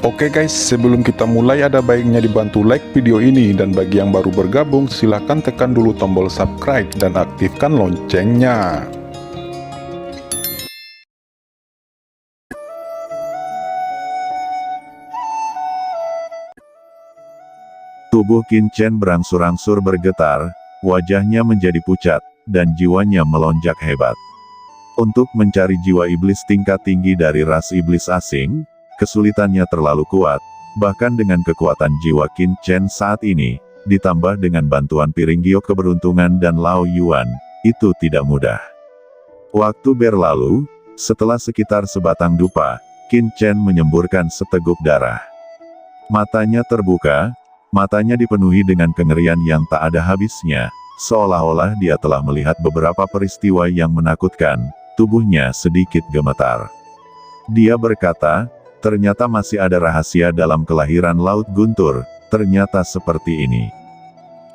Oke guys, sebelum kita mulai ada baiknya dibantu like video ini, dan bagi yang baru bergabung silahkan tekan dulu tombol subscribe dan aktifkan loncengnya. Tubuh Qin Chen berangsur-angsur bergetar, wajahnya menjadi pucat, dan jiwanya melonjak hebat. Untuk mencari jiwa iblis tingkat tinggi dari ras iblis asing, kesulitannya terlalu kuat, bahkan dengan kekuatan jiwa Qin Chen saat ini, ditambah dengan bantuan piring giok keberuntungan dan Lao Yuan, itu tidak mudah. Waktu berlalu, setelah sekitar sebatang dupa, Qin Chen menyemburkan seteguk darah. Matanya terbuka, matanya dipenuhi dengan kengerian yang tak ada habisnya, seolah-olah dia telah melihat beberapa peristiwa yang menakutkan, tubuhnya sedikit gemetar. Dia berkata, ternyata masih ada rahasia dalam kelahiran Laut Guntur, ternyata seperti ini.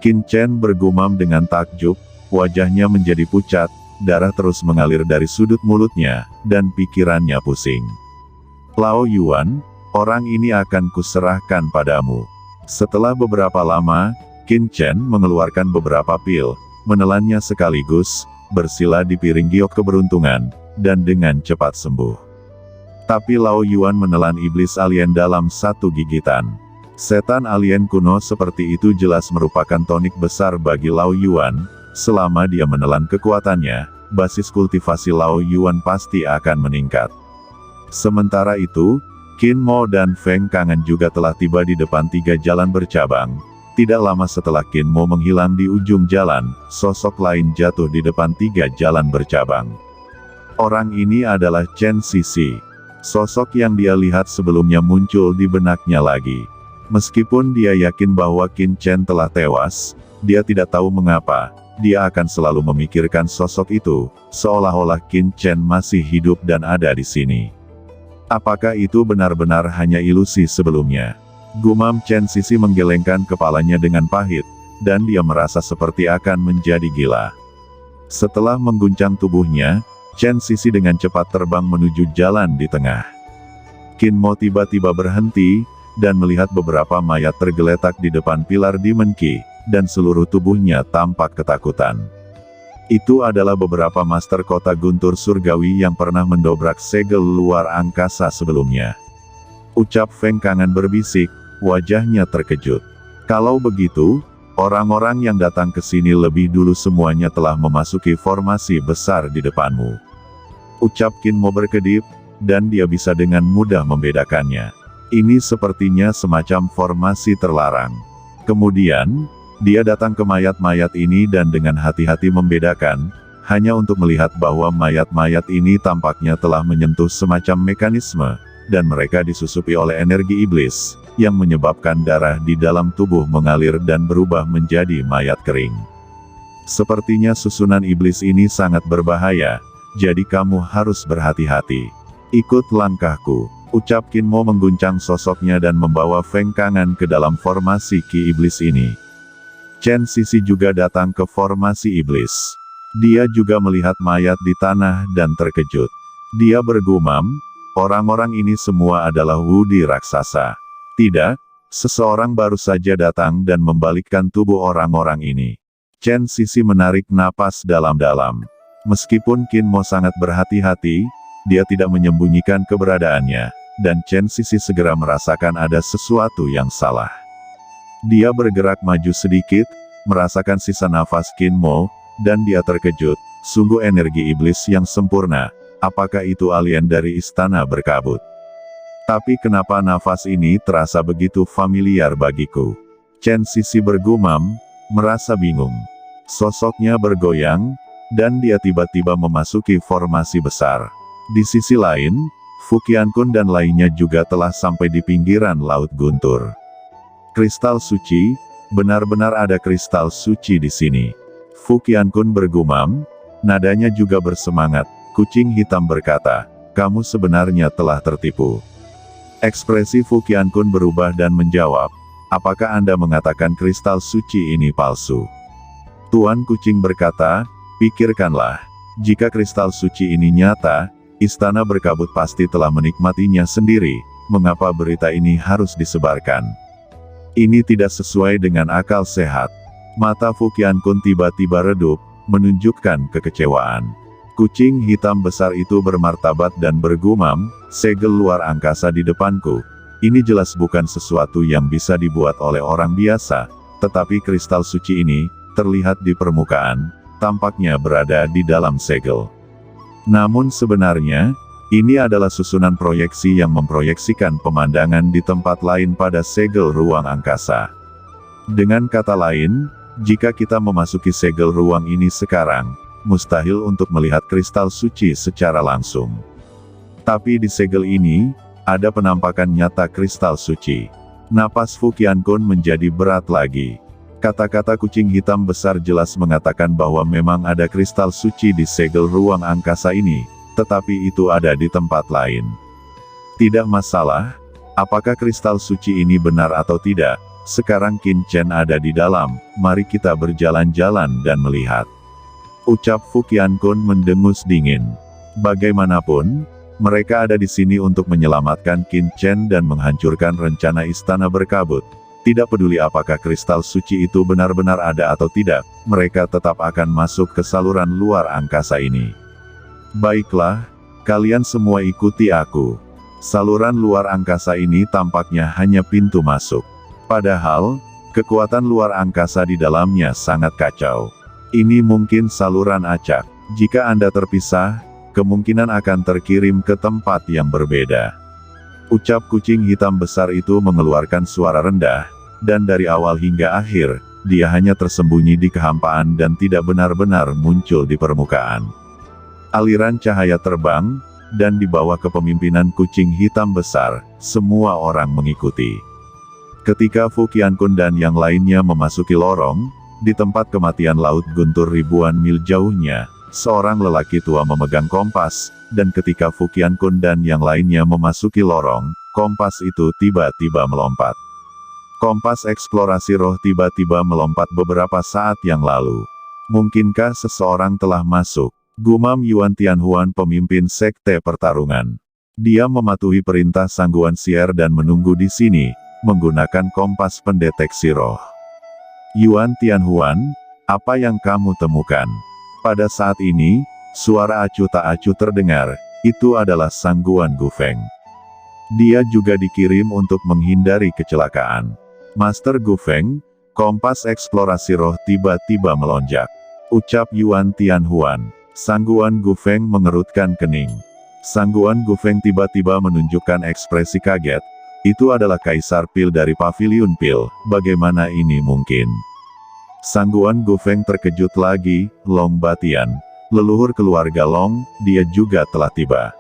Qin Chen bergumam dengan takjub, wajahnya menjadi pucat, darah terus mengalir dari sudut mulutnya, dan pikirannya pusing. Lao Yuan, orang ini akan kuserahkan padamu. Setelah beberapa lama, Qin Chen mengeluarkan beberapa pil, menelannya sekaligus, bersila di piring giok keberuntungan, dan dengan cepat sembuh. Tapi Lao Yuan menelan iblis alien dalam satu gigitan. Setan alien kuno seperti itu jelas merupakan tonik besar bagi Lao Yuan, selama dia menelan kekuatannya, basis kultivasi Lao Yuan pasti akan meningkat. Sementara itu, Qin Mo dan Feng Kangen juga telah tiba di depan 3 jalan bercabang. Tidak lama setelah Qin Mo menghilang di ujung jalan, sosok lain jatuh di depan 3 jalan bercabang. Orang ini adalah Chen Sisi. Sosok yang dia lihat sebelumnya muncul di benaknya lagi. Meskipun dia yakin bahwa Qin Chen telah tewas, dia tidak tahu mengapa, dia akan selalu memikirkan sosok itu, seolah-olah Qin Chen masih hidup dan ada di sini. Apakah itu benar-benar hanya ilusi sebelumnya? Gumam Chen Sisi menggelengkan kepalanya dengan pahit, dan dia merasa seperti akan menjadi gila. Setelah mengguncang tubuhnya, Chen Sisi dengan cepat terbang menuju jalan di tengah. Qin Mo tiba-tiba berhenti, dan melihat beberapa mayat tergeletak di depan pilar Demon Key, dan seluruh tubuhnya tampak ketakutan. Itu adalah beberapa master kota guntur surgawi yang pernah mendobrak segel luar angkasa sebelumnya. Ucap Feng Kangen berbisik, wajahnya terkejut. Kalau begitu, orang-orang yang datang ke sini lebih dulu semuanya telah memasuki formasi besar di depanmu. Ucap Qin Mo berkedip, dan dia bisa dengan mudah membedakannya. Ini sepertinya semacam formasi terlarang. Kemudian, dia datang ke mayat-mayat ini dan dengan hati-hati membedakan, hanya untuk melihat bahwa mayat-mayat ini tampaknya telah menyentuh semacam mekanisme, dan mereka disusupi oleh energi iblis, yang menyebabkan darah di dalam tubuh mengalir dan berubah menjadi mayat kering. Sepertinya susunan iblis ini sangat berbahaya, jadi kamu harus berhati-hati. Ikut langkahku, ucap Qin Mo mengguncang sosoknya dan membawa Feng Kangen ke dalam formasi Ki Iblis ini. Chen Sisi juga datang ke formasi iblis. Dia juga melihat mayat di tanah dan terkejut. Dia bergumam, orang-orang ini semua adalah Wudi raksasa. Tidak, seseorang baru saja datang dan membalikkan tubuh orang-orang ini. Chen Sisi menarik napas dalam-dalam. Meskipun Qin Mo sangat berhati-hati, dia tidak menyembunyikan keberadaannya, dan Chen Sisi segera merasakan ada sesuatu yang salah. Dia bergerak maju sedikit, merasakan sisa nafas Qin Mo, dan dia terkejut, sungguh energi iblis yang sempurna, apakah itu alien dari istana berkabut? Tapi kenapa nafas ini terasa begitu familiar bagiku? Chen Sisi bergumam, merasa bingung. Sosoknya bergoyang, dan dia tiba-tiba memasuki formasi besar. Di sisi lain, Fu Qiankun dan lainnya juga telah sampai di pinggiran Laut Guntur. Kristal suci, benar-benar ada kristal suci di sini. Fu Qiankun bergumam, nadanya juga bersemangat. Kucing hitam berkata, kamu sebenarnya telah tertipu. Ekspresi Fu Qiankun berubah dan menjawab, apakah Anda mengatakan kristal suci ini palsu? Tuan kucing berkata, pikirkanlah, jika kristal suci ini nyata, istana berkabut pasti telah menikmatinya sendiri, mengapa berita ini harus disebarkan? Ini tidak sesuai dengan akal sehat. Mata Fu Qiankun tiba-tiba redup, menunjukkan kekecewaan. Kucing hitam besar itu bermartabat dan bergumam, segel luar angkasa di depanku. Ini jelas bukan sesuatu yang bisa dibuat oleh orang biasa, tetapi kristal suci ini, terlihat di permukaan, tampaknya berada di dalam segel. Namun sebenarnya, ini adalah susunan proyeksi yang memproyeksikan pemandangan di tempat lain pada segel ruang angkasa. Dengan kata lain, jika kita memasuki segel ruang ini sekarang, mustahil untuk melihat kristal suci secara langsung. Tapi di segel ini, ada penampakan nyata kristal suci. Napas Fu Qiankun menjadi berat lagi. Kata-kata kucing hitam besar jelas mengatakan bahwa memang ada kristal suci di segel ruang angkasa ini, tetapi itu ada di tempat lain. Tidak masalah, apakah kristal suci ini benar atau tidak, sekarang Qin Chen ada di dalam, mari kita berjalan-jalan dan melihat. Ucap Fu Qiankun mendengus dingin. Bagaimanapun, mereka ada di sini untuk menyelamatkan Qin Chen dan menghancurkan rencana istana berkabut. Tidak peduli apakah kristal suci itu benar-benar ada atau tidak, mereka tetap akan masuk ke saluran luar angkasa ini. Baiklah, kalian semua ikuti aku. Saluran luar angkasa ini tampaknya hanya pintu masuk. Padahal, kekuatan luar angkasa di dalamnya sangat kacau. Ini mungkin saluran acak. Jika Anda terpisah, kemungkinan akan terkirim ke tempat yang berbeda. Ucap kucing hitam besar itu mengeluarkan suara rendah, dan dari awal hingga akhir, dia hanya tersembunyi di kehampaan dan tidak benar-benar muncul di permukaan. Aliran cahaya terbang, dan di bawah kepemimpinan kucing hitam besar, semua orang mengikuti. Ketika Fu Qiankun dan yang lainnya memasuki lorong, di tempat kematian laut guntur ribuan mil jauhnya, seorang lelaki tua memegang kompas, dan ketika Fu Qiankun dan yang lainnya memasuki lorong, kompas itu tiba-tiba melompat. Kompas eksplorasi roh tiba-tiba melompat beberapa saat yang lalu. Mungkinkah seseorang telah masuk? Gumam Yuan Tianhuan, pemimpin sekte pertarungan. Dia mematuhi perintah Sangguan Sier dan menunggu di sini, menggunakan kompas pendeteksi roh. Yuan Tianhuan, apa yang kamu temukan? Pada saat ini, suara acuh tak acuh terdengar, itu adalah Sangguan Gufeng. Dia juga dikirim untuk menghindari kecelakaan. Master Gufeng, kompas eksplorasi roh tiba-tiba melonjak. Ucap Yuan Tianhuan. Sangguan Gufeng mengerutkan kening. Sangguan Gufeng tiba-tiba menunjukkan ekspresi kaget. Itu adalah Kaisar Pil dari Paviliun Pil, bagaimana ini mungkin? Sangguan Gufeng terkejut lagi, Long Batian, leluhur keluarga Long, dia juga telah tiba.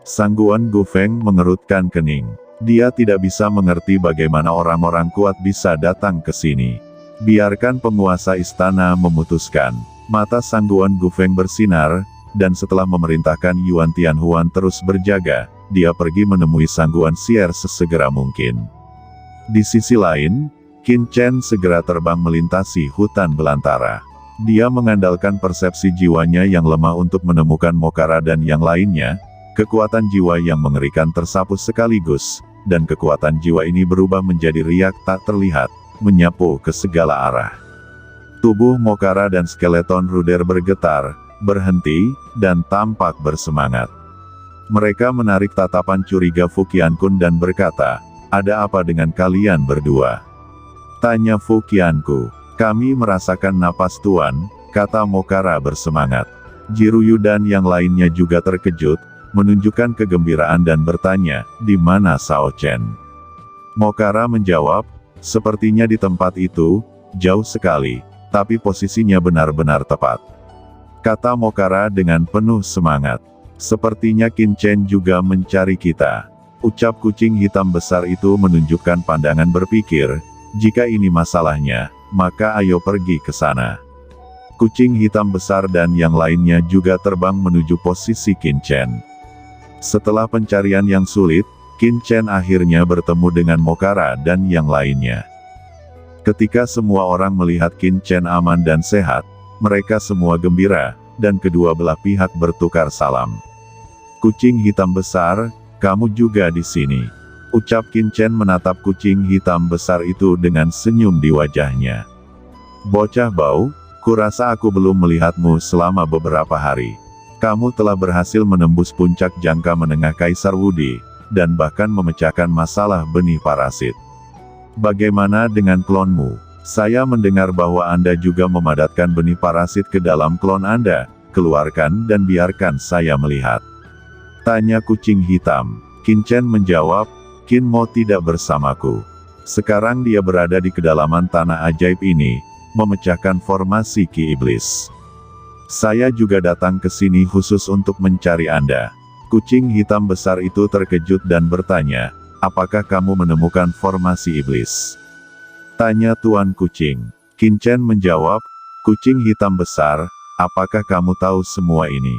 Sangguan Gufeng mengerutkan kening. Dia tidak bisa mengerti bagaimana orang-orang kuat bisa datang ke sini. Biarkan penguasa istana memutuskan. Mata Sangguan Gufeng bersinar, dan setelah memerintahkan Yuan Tianhuan terus berjaga, dia pergi menemui Sangguan Sier sesegera mungkin. Di sisi lain, Qin Chen segera terbang melintasi hutan belantara. Dia mengandalkan persepsi jiwanya yang lemah untuk menemukan Mokara dan yang lainnya. Kekuatan jiwa yang mengerikan tersapu sekaligus, dan kekuatan jiwa ini berubah menjadi riak tak terlihat, menyapu ke segala arah. Tubuh Mokara dan skeleton Ruder bergetar, berhenti, dan tampak bersemangat. Mereka menarik tatapan curiga Fu Qiankun dan berkata, "Ada apa dengan kalian berdua?" Tanya Fu Qianku. "Kami merasakan napas Tuan," kata Mokara bersemangat. Jiruyu dan yang lainnya juga terkejut, menunjukkan kegembiraan dan bertanya, "Di mana Sao Chen?" Mokara menjawab, "Sepertinya di tempat itu, jauh sekali, tapi posisinya benar-benar tepat." Kata Mokara dengan penuh semangat. "Sepertinya Qin Chen juga mencari kita." Ucap kucing hitam besar itu menunjukkan pandangan berpikir, "Jika ini masalahnya, maka ayo pergi ke sana." Kucing hitam besar dan yang lainnya juga terbang menuju posisi Qin Chen. Setelah pencarian yang sulit, Qin Chen akhirnya bertemu dengan Mokara dan yang lainnya. Ketika semua orang melihat Qin Chen aman dan sehat, mereka semua gembira, dan kedua belah pihak bertukar salam. "Kucing hitam besar, kamu juga di sini." Ucap Qin Chen menatap kucing hitam besar itu dengan senyum di wajahnya. Bocah bau, kurasa aku belum melihatmu selama beberapa hari. Kamu telah berhasil menembus puncak jangka menengah Kaisar Wudi, dan bahkan memecahkan masalah benih parasit. Bagaimana dengan klonmu? Saya mendengar bahwa Anda juga memadatkan benih parasit ke dalam klon Anda. Keluarkan dan biarkan saya melihat. Tanya kucing hitam. Qin Chen menjawab, Qin Mo tidak bersamaku. Sekarang dia berada di kedalaman tanah ajaib ini, memecahkan formasi Ki Iblis. Saya juga datang ke sini khusus untuk mencari Anda. Kucing hitam besar itu terkejut dan bertanya, apakah kamu menemukan formasi iblis? Tanya Tuan Kucing. Qin Chen menjawab, kucing hitam besar, apakah kamu tahu semua ini?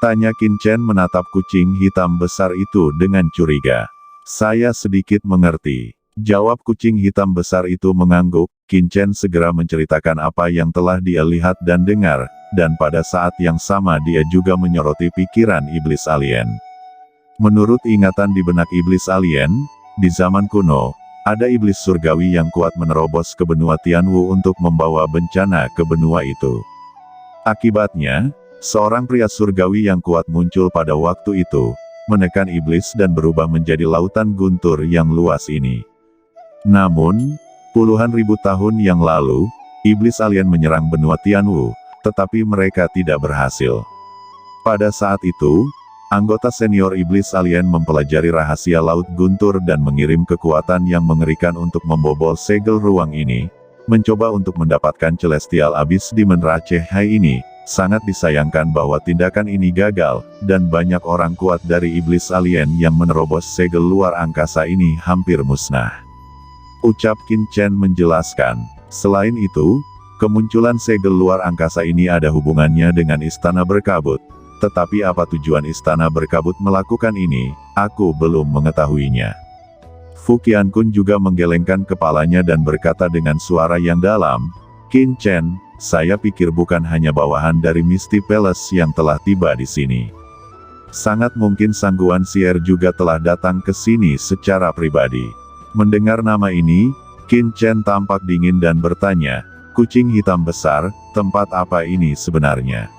Tanya Qin Chen menatap kucing hitam besar itu dengan curiga. Saya sedikit mengerti. Jawab kucing hitam besar itu mengangguk. Qin Chen segera menceritakan apa yang telah dia lihat dan dengar, dan pada saat yang sama dia juga menyoroti pikiran iblis alien. Menurut ingatan di benak iblis alien, di zaman kuno, ada iblis surgawi yang kuat menerobos ke benua Tianwu untuk membawa bencana ke benua itu. Akibatnya, seorang pria surgawi yang kuat muncul pada waktu itu, menekan iblis dan berubah menjadi lautan guntur yang luas ini. Namun, puluhan ribu tahun yang lalu, iblis alien menyerang benua Tianwu, tetapi mereka tidak berhasil. Pada saat itu, anggota senior iblis alien mempelajari rahasia laut guntur dan mengirim kekuatan yang mengerikan untuk membobol segel ruang ini, mencoba untuk mendapatkan Celestial Abyss Demon Rache Hai ini. Sangat disayangkan bahwa tindakan ini gagal, dan banyak orang kuat dari iblis alien yang menerobos segel luar angkasa ini hampir musnah. Ucap Qin Chen menjelaskan, selain itu, kemunculan segel luar angkasa ini ada hubungannya dengan Istana Berkabut. Tetapi apa tujuan Istana Berkabut melakukan ini, aku belum mengetahuinya. Fu Qiankun juga menggelengkan kepalanya dan berkata dengan suara yang dalam, Qin Chen, saya pikir bukan hanya bawahan dari Misty Palace yang telah tiba di sini. Sangat mungkin Sang Guan Xier juga telah datang ke sini secara pribadi. Mendengar nama ini, Qin Chen tampak dingin dan bertanya, kucing hitam besar, tempat apa ini sebenarnya?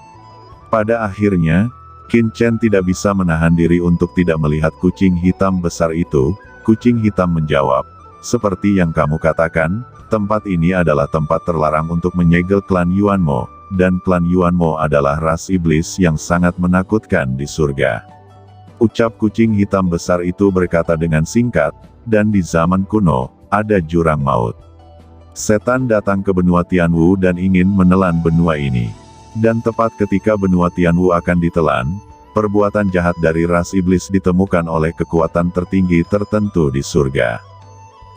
Pada akhirnya, Qin Chen tidak bisa menahan diri untuk tidak melihat kucing hitam besar itu. Kucing hitam menjawab, seperti yang kamu katakan, tempat ini adalah tempat terlarang untuk menyegel klan Yuan Mo, dan klan Yuan Mo adalah ras iblis yang sangat menakutkan di surga. Ucap kucing hitam besar itu berkata dengan singkat, dan di zaman kuno, ada jurang maut. Setan datang ke benua Tianwu dan ingin menelan benua ini. Dan tepat ketika benua Tianwu akan ditelan, perbuatan jahat dari ras iblis ditemukan oleh kekuatan tertinggi tertentu di surga.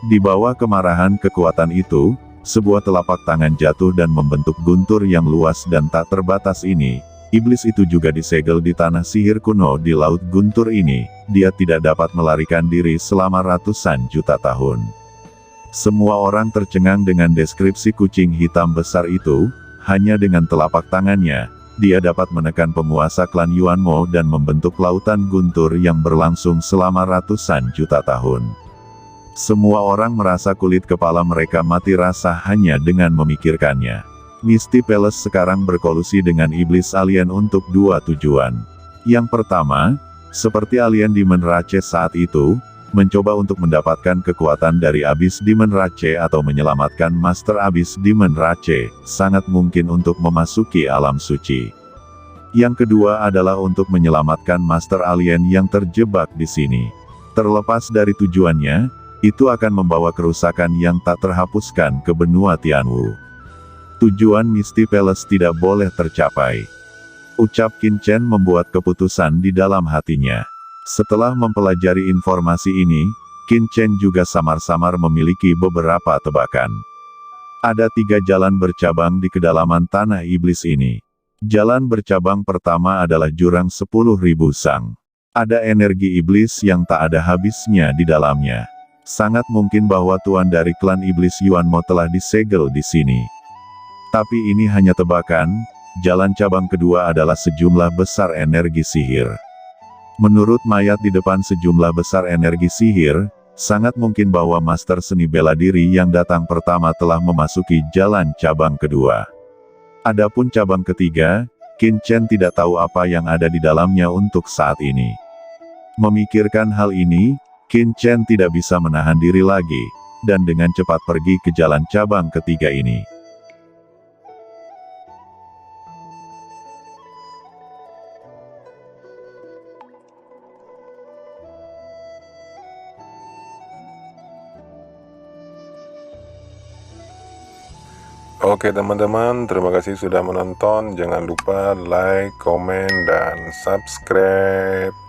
Di bawah kemarahan kekuatan itu, sebuah telapak tangan jatuh dan membentuk guntur yang luas dan tak terbatas ini. Iblis itu juga disegel di tanah sihir kuno di laut guntur ini. Dia tidak dapat melarikan diri selama ratusan juta tahun. Semua orang tercengang dengan deskripsi kucing hitam besar itu. Hanya dengan telapak tangannya, dia dapat menekan penguasa klan Yuan Mo dan membentuk lautan guntur yang berlangsung selama ratusan juta tahun. Semua orang merasa kulit kepala mereka mati rasa hanya dengan memikirkannya. Misty Palace sekarang berkolusi dengan iblis alien untuk dua tujuan. Yang pertama, seperti alien Demon Rache saat itu, mencoba untuk mendapatkan kekuatan dari Abyss Demon Rache atau menyelamatkan Master Abyss Demon Rache, sangat mungkin untuk memasuki alam suci. Yang kedua adalah untuk menyelamatkan Master Alien yang terjebak di sini. Terlepas dari tujuannya, itu akan membawa kerusakan yang tak terhapuskan ke benua Tianwu. Tujuan Misty Palace tidak boleh tercapai. Ucap Qin Chen membuat keputusan di dalam hatinya. Setelah mempelajari informasi ini, Qin Chen juga samar-samar memiliki beberapa tebakan. Ada 3 jalan bercabang di kedalaman tanah iblis ini. Jalan bercabang pertama adalah jurang 10.000 sang. Ada energi iblis yang tak ada habisnya di dalamnya. Sangat mungkin bahwa tuan dari klan iblis Yuan Mo telah disegel di sini. Tapi ini hanya tebakan. Jalan cabang kedua adalah sejumlah besar energi sihir. Menurut mayat di depan sejumlah besar energi sihir, sangat mungkin bahwa master seni bela diri yang datang pertama telah memasuki jalan cabang kedua. Adapun cabang ketiga, Qin Chen tidak tahu apa yang ada di dalamnya untuk saat ini. Memikirkan hal ini, Qin Chen tidak bisa menahan diri lagi, dan dengan cepat pergi ke jalan cabang ketiga ini. Oke teman-teman, terima kasih sudah menonton. Jangan lupa like, komen, dan subscribe.